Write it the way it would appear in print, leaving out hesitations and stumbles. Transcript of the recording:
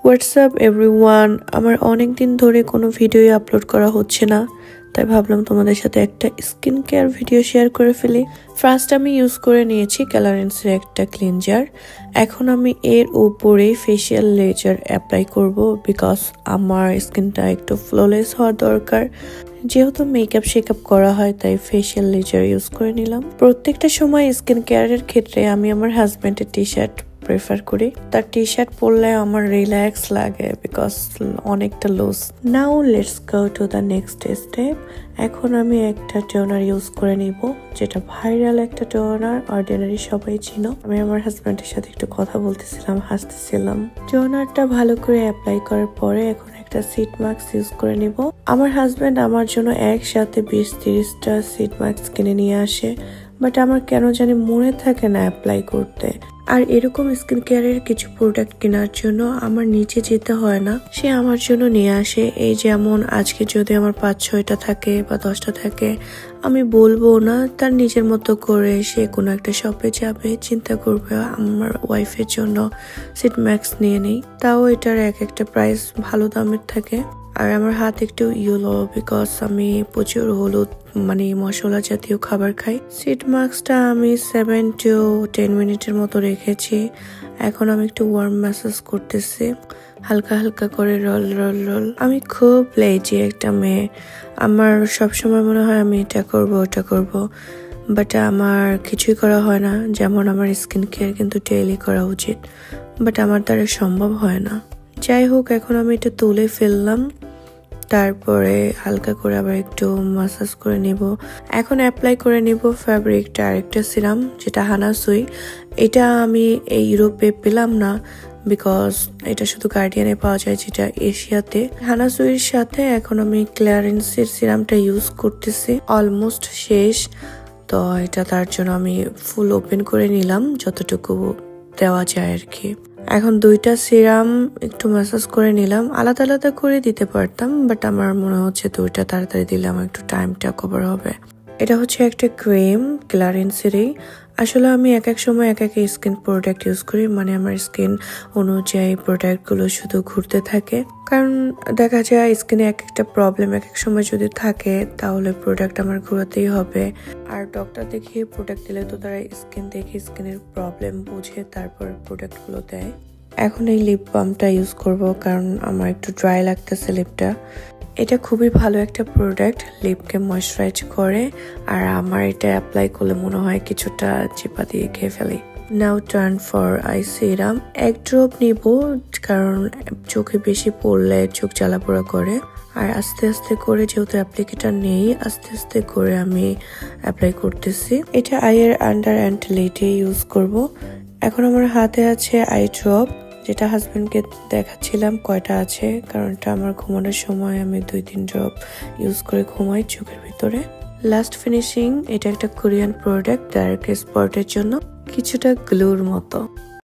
WhatsApp everyone, আমার অনেক দিন ধরে কোনো ভিডিও আপলোড করা হচ্ছে না, তাই ভাবলাম তোমাদের সাথে একটা স্কিন কেয়ার ভিডিও শেয়ার করে ফেলি। ফার্স্ট আমি ইউজ করে নিয়েছি ক্যালারেন্সের একটা ক্লিনজার। এখন আমি এর উপরে ফেসিয়াল লেজার অ্যাপ্লাই করব, বিকজ আমার স্কিনটা একটু ফ্ললেস হওয়া দরকার। যেহেতু মেকআপ করা হয় তাই ফেসিয়াল লেজার ইউজ করে নিলাম। প্রত্যেকটা সময় স্কিন কেয়ারের ক্ষেত্রে আমি আমার হাজব্যান্ডের টি শার্ট প্রেফার করি। তার টি শার্ট পরলে আমার রিল্যাক্স লাগে, বিকজ অনেকটা loose. Now let's go to the next step. এখন আমি একটা টোনার ইউজ করে নিব, যেটা ভাইরাল একটা টোনার, অর্ডিনারি সবাই চিনো। আমি আমার হাজব্যান্ডের সাথে একটু কথা বলতেছিলাম, হাসতেছিলাম। টোনারটা ভালো করে অ্যাপ্লাই করার পরে এখন একটা সিট মাস্ক ইউজ করে নিব। আমার হাজব্যান্ড আমার জন্য একসাথে 20-30টা সিট মাস্ক কিনে নিয়ে আসে, বাট আমার কেন জানি মনে থাকে না অ্যাপ্লাই করতে। আর এরকম স্কিন কেয়ারের কিছু প্রোডাক্ট কেনার জন্য আমার নিচে যেতে হয় না, সে আমার জন্য নিয়ে আসে। এই যেমন আজকে যদি আমার 5-6টা থাকে বা 10টা থাকে, আমি বলবো না, তার নিজের মতো করে সে কোনো একটা শপে যাবে, চিন্তা করবে আমার ওয়াইফের জন্য সিট ম্যাক্স নিয়ে নেই। তাও এটার এক একটা প্রাইস ভালো দামের থাকে। আর আমার হাত একটু ইয়েলো, বিকজ আমি প্রচুর হলুদ মানে মশলা জাতীয় খাবার খাই। সিট মাস্কটা আমি 7 to 10 মিনিটের মতো রেখেছি। এখন আমি একটু ওয়ার্ম ম্যাসাজ করতেছি, হালকা হালকা করে রোল রোল রোল। আমি খুব লেজি একটা মেয়ে, আমার সবসময় মনে হয় আমি এটা করব ওটা করব, বাট আমার কিছুই করা হয় না। যেমন আমার স্কিন কেয়ার কিন্তু ডেইলি করা উচিত, বাট আমার দ্বারা সম্ভব হয় না। যাই হোক, এখন আমি এটা তুলে ফেললাম, তারপরে হালকা করে আবার একটু মাসাজ করে নিব। এখন অ্যাপ্লাই করে নিব ফ্যাব্রিকটা আরেকটা সিরাম, যেটা হানাসুই। এটা আমি এই ইউরোপে পেলাম না, বিকজ এটা শুধু গার্ডিয়ানে পাওয়া যায়, যেটা এশিয়াতে। হানাসুইর সাথে এখন আমি ক্লিয়ারেন্সের সিরামটা ইউজ করতেছি, অলমোস্ট শেষ। তো এটা তার জন্য আমি ফুল ওপেন করে নিলাম যতটুকু দেওয়া যায় আর কি। এখন দুইটা সিরাম একটু ম্যাসাজ করে নিলাম, আলাদা আলাদা করে দিতে পারতাম, বাট আমার মনে হচ্ছে দুইটা তাড়াতাড়ি দিলে আমার একটু টাইমটা কভার হবে। এটা হচ্ছে একটা ক্রিম ক্লারেন্সেরই। আসলে আমি এক এক সময় এক এক স্কিন প্রোডাক্ট ইউজ করি, মানে আমার স্কিন অনুযায়ী প্রোডাক্টগুলো শুধু ঘুরতে থাকে। কারণ দেখা যায় স্কিনে এক একটা প্রবলেম এক এক সময় যদি থাকে, তাহলে প্রোডাক্ট আমার ঘোরাতেই হবে। আর ডক্টর দেখিয়ে প্রোডাক্ট দিলে তো তারা স্কিন দেখে স্কিনের প্রবলেম বুঝে তারপর প্রোডাক্টগুলো দেয়। এখন এই লিপ বামটা ইউজ করব, কারণ আমার একটু ড্রাই লাগতেছে লিপটা। এটা খুবই ভালো একটা প্রোডাক্ট, লিপকে ময়শ্চারাইজ করে। আর আমার এটা অ্যাপ্লাই করলে মনে হয় কিছুটা চিপা দিয়ে খেয়ে ফেলি। নাও টার্ন ফর আই সিরাম। এক ড্রপ নিব, কারণ চোখে বেশি পড়লে চোখ জ্বালাপোড়া করে। আর আস্তে আস্তে করে, যেহেতু অ্যাপ্লিকেটার নেই, আস্তে আস্তে করে আমি অ্যাপ্লাই করতেছি। এটা আইয়ের আন্ডার অ্যান্ড লিডে ইউজ করব। এখন আমার হাতে আছে আই ড্রপ, যেটা হাজবেন্ডকে দেখাচ্ছিলাম কয়টা আছে, কারণ এটা আমার ঘুমানোর সময় আমি 2-3 ড্রপ ইউজ করে ঘুমাই চোখের ভিতরে। লাস্ট ফিনিশিং, এটা একটা কোরিয়ান প্রোডাক্ট ডার্ক স্পটের জন্য, কিছুটা গ্লুর মতো।